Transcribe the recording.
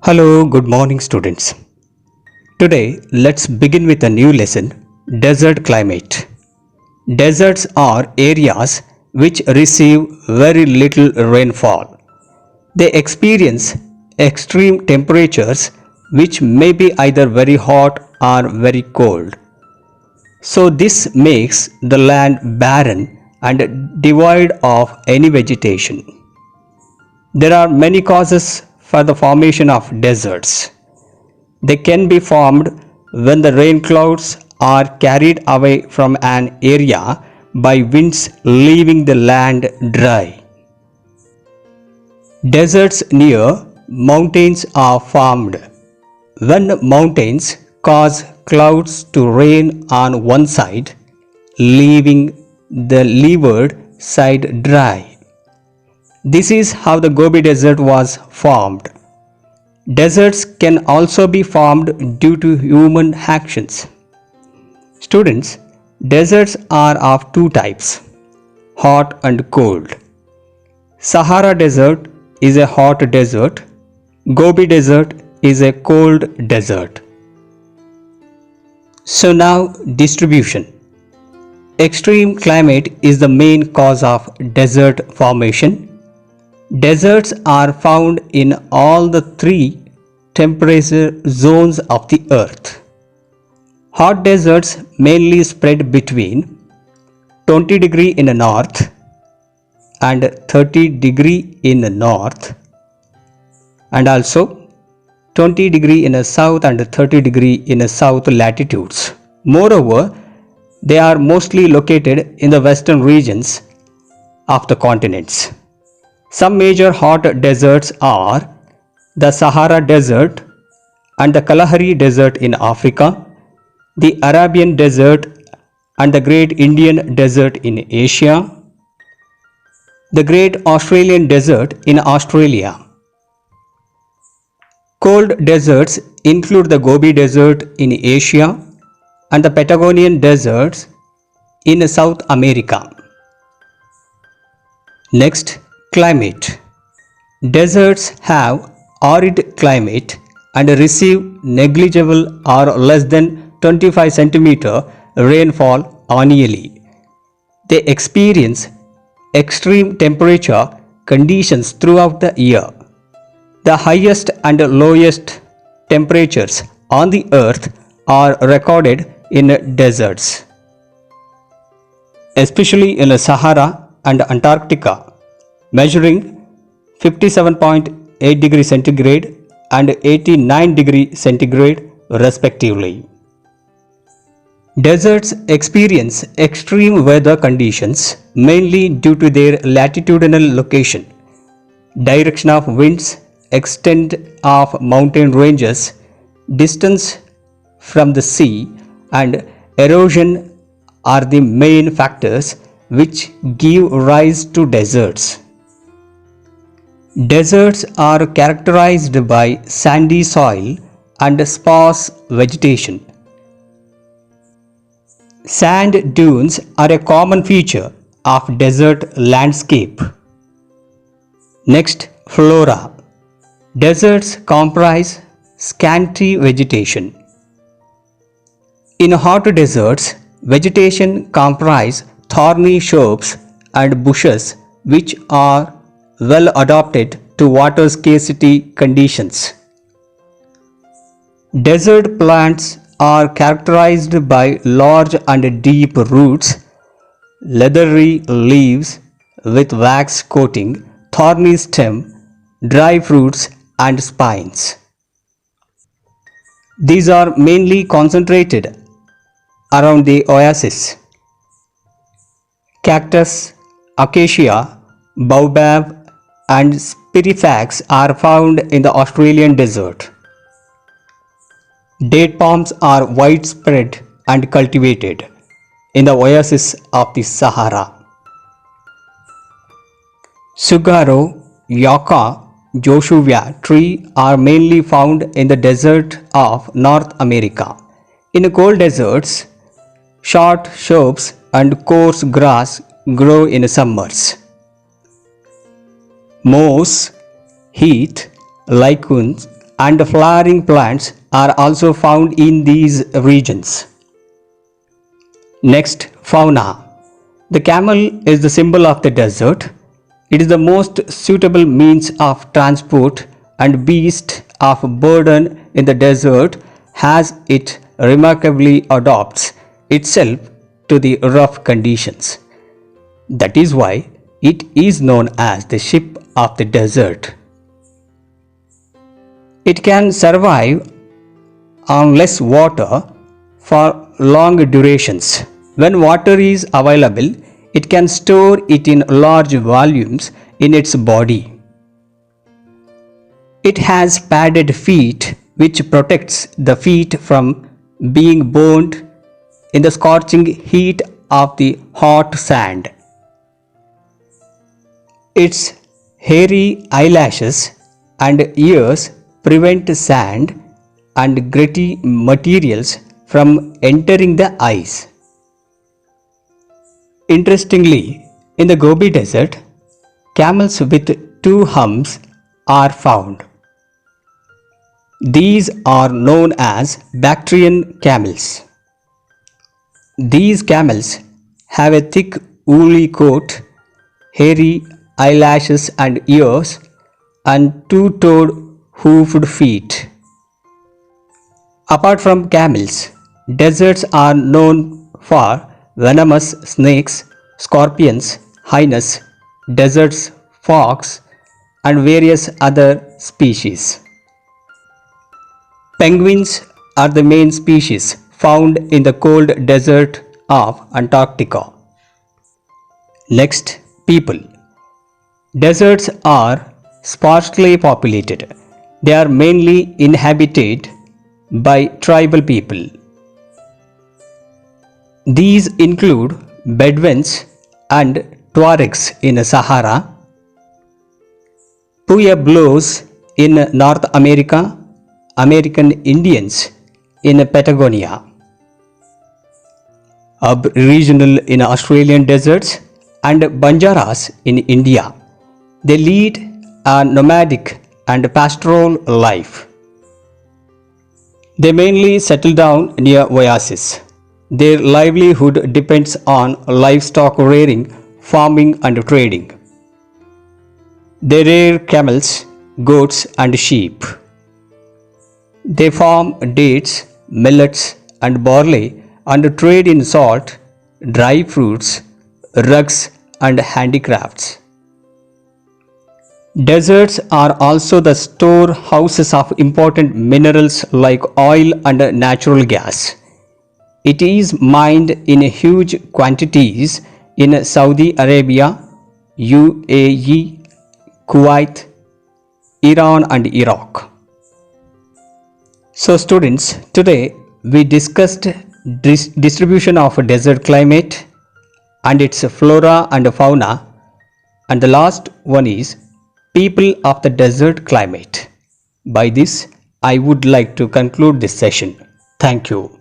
Hello, good morning, students. Today, let's begin with a new lesson, desert climate. Deserts are areas which receive very little rainfall. They experience extreme temperatures which may be either very hot or very cold. So, this makes the land barren and devoid of any vegetation. There are many causes for the formation of deserts. They can be formed when the rain clouds are carried away from an area by winds leaving the land dry. Deserts near mountains are formed when mountains cause clouds to rain on one side, leaving the leeward side dry. This is how the Gobi Desert was formed. Deserts can also be formed due to human actions. Students, deserts are of two types, hot and cold. Sahara Desert is a hot desert. Gobi Desert is a cold desert. So now distribution. Extreme climate is the main cause of desert formation. Deserts are found in all the three temperature zones of the earth. Hot deserts mainly spread between 20 degree in the north and 30 degree in the north, and also 20 degree in the south and 30 degree in the south latitudes. Moreover, they are mostly located in the western regions of the continents. Some major hot deserts are the Sahara Desert and the Kalahari Desert in Africa, the Arabian Desert and the Great Indian Desert in Asia, the Great Australian Desert in Australia. Cold deserts include the Gobi Desert in Asia and the Patagonian deserts in South America. Next, climate. Deserts have arid climate and receive negligible or less than 25 cm rainfall annually. They experience extreme temperature conditions throughout the year. The highest and lowest temperatures on the earth are recorded in deserts, especially in the Sahara and Antarctica, measuring 57.8 degrees centigrade and 89 degrees centigrade respectively. Deserts experience extreme weather conditions mainly due to their latitudinal location, direction of winds, extent of mountain ranges, distance from the sea, and erosion are the main factors which give rise to deserts. Deserts are characterized by sandy soil and sparse vegetation. Sand dunes are a common feature of desert landscape. Next, flora. Deserts comprise scanty vegetation. In hot deserts, vegetation comprises thorny shrubs and bushes which are well adapted to water scarcity conditions. Desert plants are characterized by large and deep roots, leathery leaves with wax coating, thorny stem, dry fruits and spines. These are mainly concentrated around the oasis. Cactus, acacia, baobab and spirifax are found in the Australian desert. Date palms are widespread and cultivated in the oasis of the Sahara. Saguaro, yucca, Joshua tree are mainly found in the desert of North America. In cold deserts, short shrubs and coarse grass grow in summers. Moss, heath, lichens and flowering plants are also found in these regions. Next, fauna. The camel is the symbol of the desert. It is the most suitable means of transport and beast of burden in the desert as it remarkably adapts itself to the rough conditions. That is why it is known as the ship of the desert. It can survive on less water for long durations. When water is available, it can store it in large volumes in its body. It has padded feet which protects the feet from being burned in the scorching heat of the hot sand. Its hairy eyelashes and ears prevent sand and gritty materials from entering the eyes. Interestingly, in the Gobi Desert, camels with two humps are found. These are known as Bactrian camels. These camels have a thick woolly coat, hairy eyelashes and ears, and two-toed hoofed feet. Apart from camels, deserts are known for venomous snakes, scorpions, hyenas, desert fox, and various other species. Penguins are the main species found in the cold desert of Antarctica. Next, people. Deserts are sparsely populated. They are mainly inhabited by tribal people. These include Bedouins and Tuaregs in Sahara, Pueblos in North America, American Indians in Patagonia, Aboriginal in Australian deserts, and Banjaras in India. They lead a nomadic and pastoral life. They mainly settle down near oases. Their livelihood depends on livestock rearing, farming, and trading. They rear camels, goats, and sheep. They farm dates, millets, and barley and trade in salt, dry fruits, rugs, and handicrafts. Deserts are also the storehouses of important minerals like oil and natural gas. It is mined in huge quantities in Saudi Arabia, UAE, Kuwait, Iran, and Iraq. So students, today we discussed distribution of a desert climate and its flora and fauna, and the last one is people of the desert climate. By this, I would like to conclude this session. Thank you.